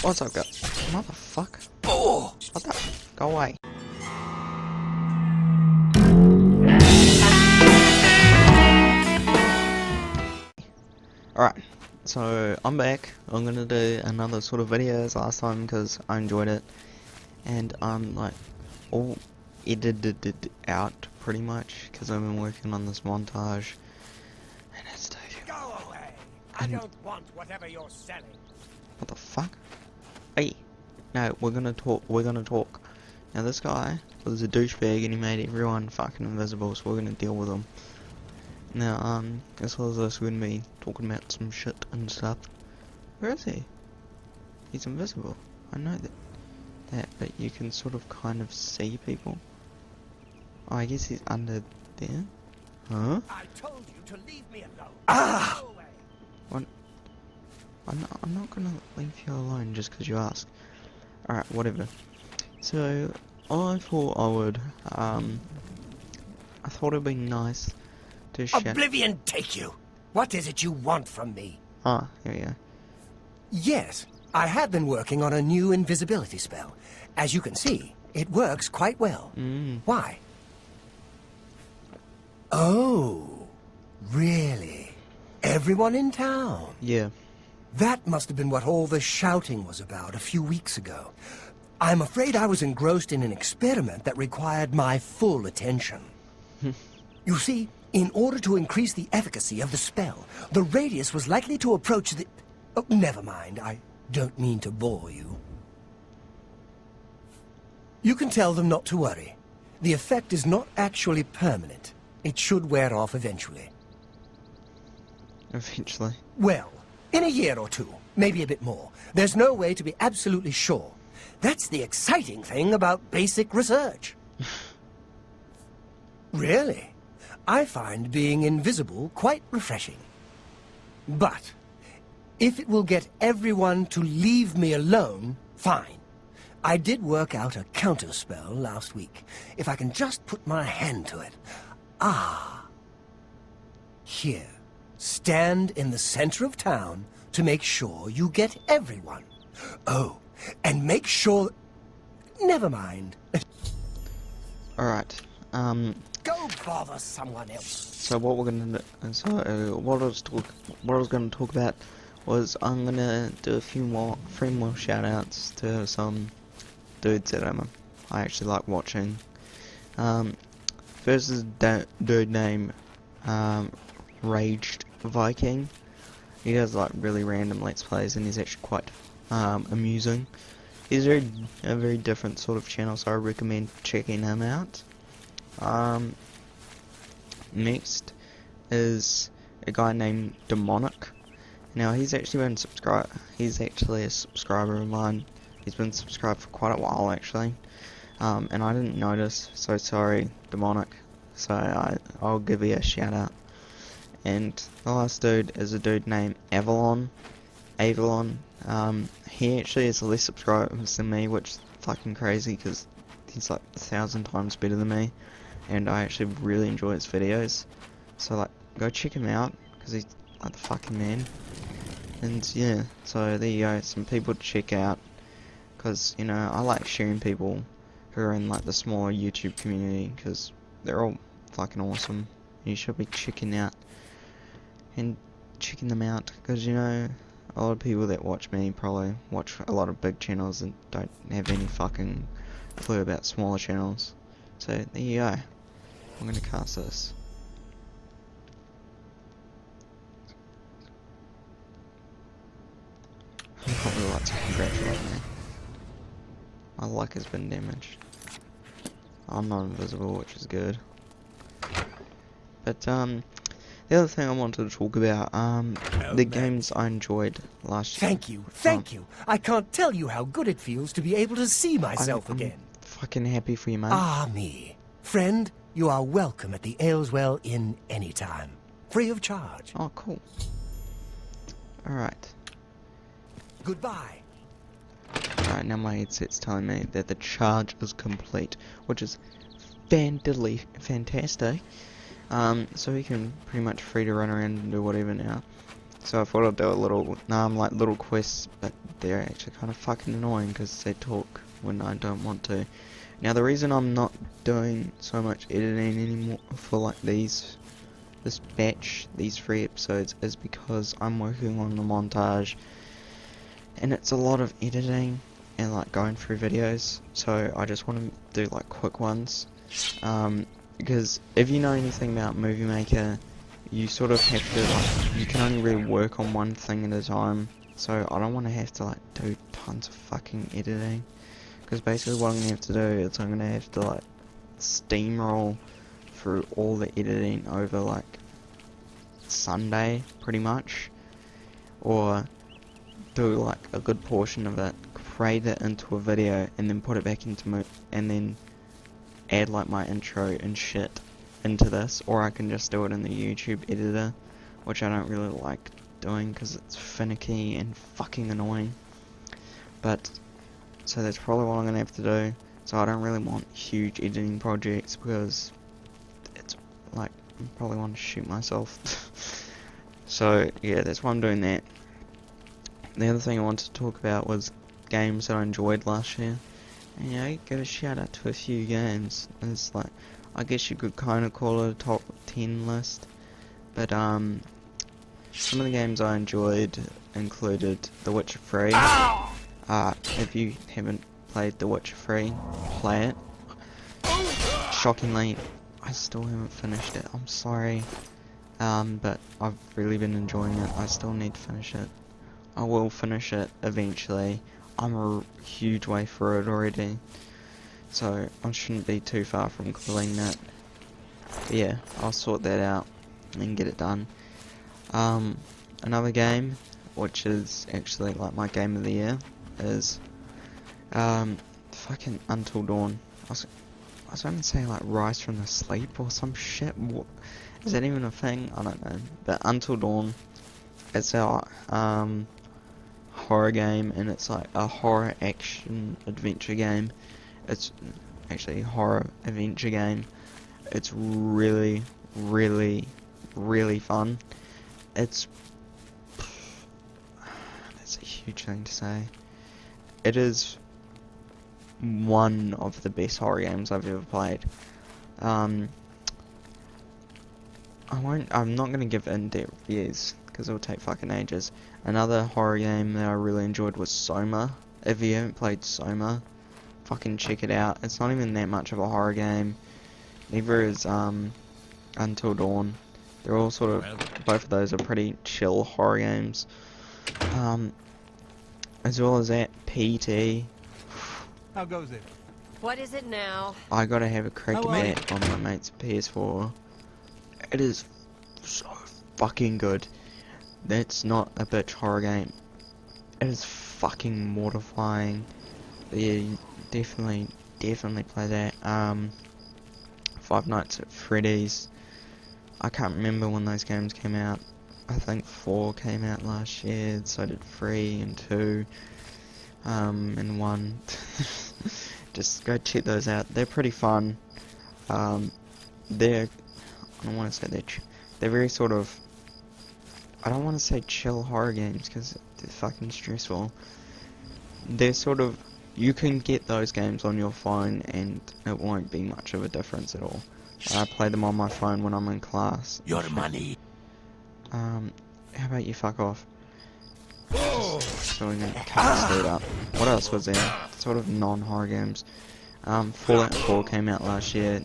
What's up, guys? Motherfucker. Oh! What the? Go away. Alright, so I'm back. I'm gonna do another sort of video as last time because I enjoyed it. And I'm like all edited out pretty much because I've been working on this montage. And it's taking. Go away! I don't want whatever you're selling. What the fuck? Hey! No, we're gonna talk. Now this guy was a douchebag and he made everyone fucking invisible, so we're gonna deal with him. Now, as well as this, we're gonna be talking about some shit and stuff. Where is he? He's invisible. I know that, but you can sort of kind of see people. Oh, I guess he's under there. Huh? I told you to leave me alone. Ah! Go away. What? I'm not gonna leave you alone just because you ask. Alright, whatever. So, I thought I would, I thought it'd be nice to share. Oblivion take you! What is it you want from me? Ah, here we go. Yes, I have been working on a new invisibility spell. As you can see, it works quite well. Why? Oh, really? Everyone in town? Yeah. That must have been what all the shouting was about a few weeks ago. I'm afraid I was engrossed in an experiment that required my full attention. You see, in order to increase the efficacy of the spell, the radius was likely to approach the... Oh, never mind, I don't mean to bore you. You can tell them not to worry. The effect is not actually permanent. It should wear off eventually. Eventually. Well, in a year or two, maybe a bit more. There's no way to be absolutely sure. That's the exciting thing about basic research. Really? I find being invisible quite refreshing. But if it will get everyone to leave me alone, fine. I did work out a counterspell last week. If I can just put my hand to it. Ah. Here. Stand in the center of town to make sure you get everyone. Oh, and make sure... Never mind. Alright, Go bother someone else. so what we're gonna do, what I was gonna talk about was I'm gonna do three more shout outs to some dudes that I actually like watching. First is a dude named Raged Viking. He does like really random let's plays and he's actually quite amusing. He's a very different sort of channel, so I recommend checking him out. Next is a guy named Demonic. Now he's actually a subscriber of mine. He's been subscribed for quite a while actually. And I didn't notice, so sorry Demonic. So I'll give you a shout out. And the last dude is a dude named Avalon. He actually has less subscribers than me, which is fucking crazy because he's like 1,000 times better than me. And I actually really enjoy his videos. So like, go check him out because he's like the fucking man. And yeah, so there you go, some people to check out. Because, you know, I like sharing people who are in like the smaller YouTube community because they're all fucking awesome. You should be checking them out because, you know, a lot of people that watch me probably watch a lot of big channels and don't have any fucking clue about smaller channels. So there you go. I'm gonna cast this. I can't really like to congratulate me. My luck has been damaged. I'm not invisible, which is good. But the other thing I wanted to talk about, the games I enjoyed last year. Thank you. I can't tell you how good it feels to be able to see myself I'm again. Fucking happy for you, mate. Ah, me. Friend, you are welcome at the Ayleswell Inn anytime. Free of charge. Oh, cool. Alright. Goodbye. Alright, now my headset's telling me that the charge is complete, which is fantastic. So we can pretty much free to run around and do whatever now. So I thought I'd do a little, like little quests, but they're actually kind of fucking annoying because they talk when I don't want to. Now the reason I'm not doing so much editing anymore for like this batch, these 3 episodes, is because I'm working on the montage, and it's a lot of editing and like going through videos. So I just want to do like quick ones, because if you know anything about Movie Maker, you sort of have to, like, you can only really work on one thing at a time. So I don't want to have to like do tons of fucking editing, because basically what I'm gonna have to do is I'm gonna have to like steamroll through all the editing over like Sunday pretty much, or do like a good portion of it, create it into a video, and then put it back into and then add like my intro and shit into this, or I can just do it in the YouTube editor, which I don't really like doing because it's finicky and fucking annoying. But so that's probably what I'm gonna have to do. So I don't really want huge editing projects because it's like I probably want to shoot myself. So yeah, that's why I'm doing that. The other thing I wanted to talk about was games that I enjoyed last year. And yeah, give a shout out to a few games. It's like, I guess you could kind of call it a top 10 list. But some of the games I enjoyed included The Witcher 3. If you haven't played The Witcher 3, play it. Shockingly, I still haven't finished it. I'm sorry. But I've really been enjoying it. I still need to finish it. I will finish it eventually. I'm a huge way through it already, so I shouldn't be too far from completing that. But yeah, I'll sort that out and get it done. Another game, which is actually like my game of the year, is fucking Until Dawn. I was going to say like Rise from the Sleep or some shit. What, is that even a thing? I don't know. But Until Dawn, it's our horror game, and it's like a horror action adventure game. It's actually a horror adventure game. It's really, really, really fun. That's a huge thing to say. It is one of the best horror games I've ever played. I'm not gonna give in-depth reviews because it'll take fucking ages. Another horror game that I really enjoyed was Soma. If you haven't played Soma, fucking check it out. It's not even that much of a horror game. Neither is Until Dawn. They're all sort of, both of those are pretty chill horror games. As well as that, PT. How goes it? What is it now? I gotta have a crack at How are you? that on my mate's PS4. It is so fucking good. That's not a bitch horror game. It is fucking mortifying. But yeah, definitely play that. Five Nights at Freddy's. I can't remember when those games came out. I think 4 came out last year, so did 3 and 2, and 1. Just go check those out. They're pretty fun. They're, I don't want to say they're very sort of, I don't want to say chill horror games because they're fucking stressful. They're sort of, you can get those games on your phone and it won't be much of a difference at all. I play them on my phone when I'm in class. Your money. How about you fuck off? So we can cut this dude up. What else was there? Sort of non-horror games. Fallout 4 came out last year.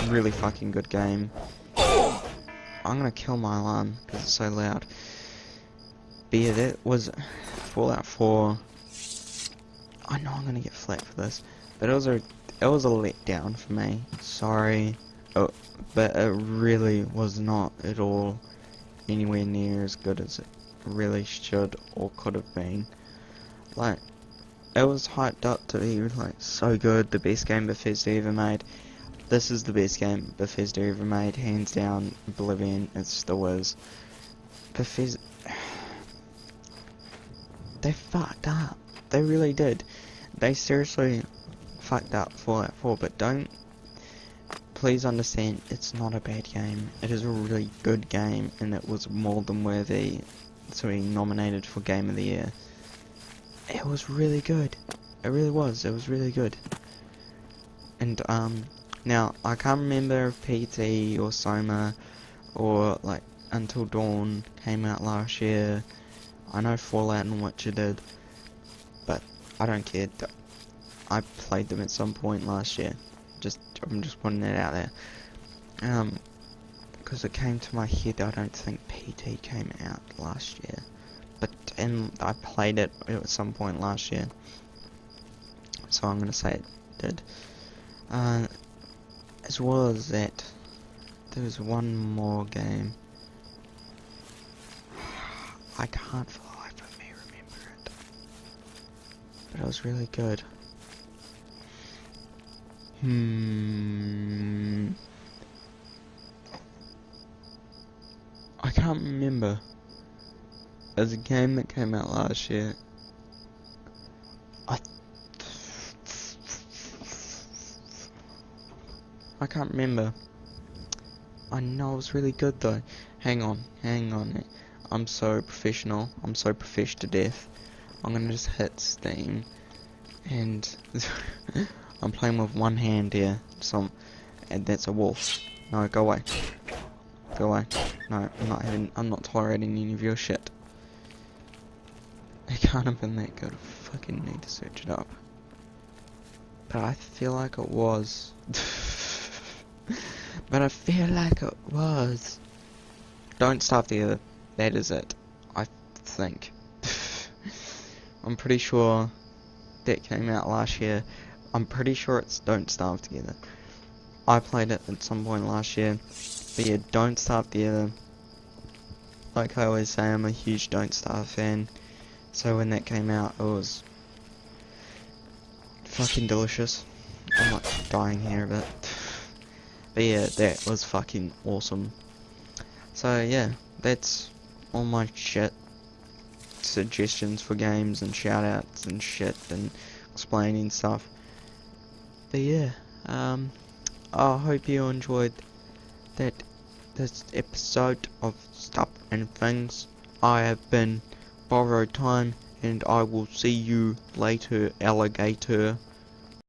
Really fucking good game. I'm gonna kill my alarm because it's so loud. But yeah, that was Fallout 4. I know I'm gonna get flack for this, but it was a letdown for me. Sorry, but it really was not at all anywhere near as good as it really should or could have been. Like, it was hyped up to be like so good, the best game Bethesda ever made. This is the best game Bethesda ever made, hands down. Oblivion, it still is. Bethesda, they fucked up. They really did. They seriously fucked up Fallout 4, but please understand, it's not a bad game. It is a really good game, and it was more than worthy to be nominated for Game of the Year. It was really good. It really was. It was really good. And now I can't remember if PT or Soma or like Until Dawn came out last year. I know Fallout and Witcher did, but I don't care. I played them at some point last year. I'm just putting that out there. Because it came to my head, I don't think PT came out last year, and I played it at some point last year, so I'm gonna say it did. As well as that, there was one more game. I can't for the life of me remember it, but it was really good. I can't remember. There's a game that came out last year. I can't remember. I know it was really good though. Hang on. I'm so professional. I'm so profesh to death. I'm gonna just hit Steam, and I'm playing with one hand here. And that's a wolf. No, go away. Go away. No, I'm not tolerating any of your shit. It can't have been that good. I fucking need to search it up. But I feel like it was. But I feel like it was. Don't Starve Together. That is it. I think. I'm pretty sure that came out last year. I'm pretty sure it's Don't Starve Together. I played it at some point last year. But yeah, Don't Starve Together. Like I always say, I'm a huge Don't Starve fan. So when that came out, it was fucking delicious. I'm like dying here a bit. But yeah, that was fucking awesome. So yeah, that's all my shit. Suggestions for games and shoutouts and shit and explaining stuff. But yeah, I hope you enjoyed this episode of Stuff and Things. I have been Borrowed Time, and I will see you later, alligator.